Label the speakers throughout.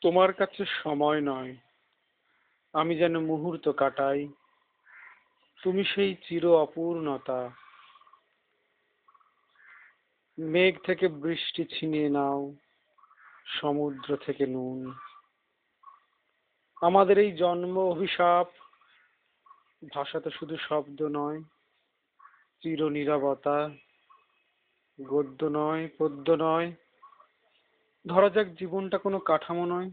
Speaker 1: তোমার কাছে সময় নয়, আমি যেন মুহূর্ত কাটাই। তুমি সেই চির অপূর্ণতা। মেঘ থেকে বৃষ্টি ছিনিয়ে নাও, সমুদ্র থেকে নুন। আমাদের এই জন্ম অভিশাপ, ভাষা তো শুধু শব্দ নয়, চির নীরবতা। গদ্য নয়, পদ্য নয়, ধরা যাক জীবনটা কোনো কাঠামো নয়,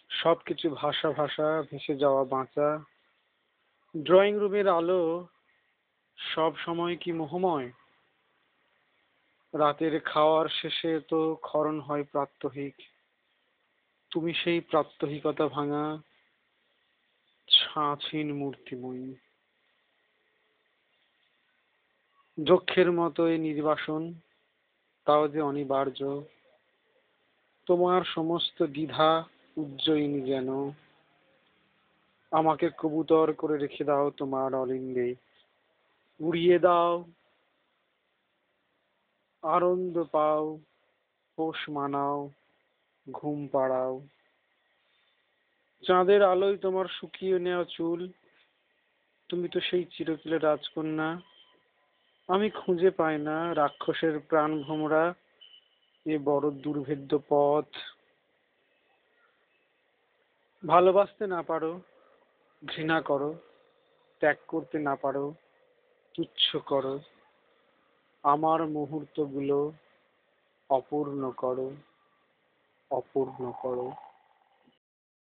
Speaker 1: সবকিছু ভাষা ভাষা ভেসে যাওয়া বাঁচা। ড্রয়িং রুমের আলো সব সময় কি মোহময়? রাতের খাওয়ার শেষে তো ক্ষরণ হয় প্রাত্যহিক। তুমি সেই প্রাত্যহিকতা ভাঙা ছাঁচহীন মূর্তিময়ী। যক্ষের মতো এই নির্বাসন, তাও যে অনিবার্য। তোমার সমস্ত দ্বিধা উজ্জয়িনী যেন। আমাকে কবুতর করে রেখে দাও তোমার অলিন্দে। উড়িয়ে দাও, আনন্দ পাও, পোষ মানাও, ঘুম পাড়াও। চাঁদের আলোয় তোমার শুকিয়ে নেওয়া চুল, তুমি তো সেই চিরকুলে রাজকন্যা। আমি খুঁজে পাই না রাক্ষসের প্রাণ ভোমরা এ বড় দুর্ভেদ্য পথ। ভালোবাসতে না পারো, ঘৃণা করো, ত্যাগ করতে না পারো, তুচ্ছ করো। আমার মুহূর্তগুলো অপূর্ণ করো, অপূর্ণ করো।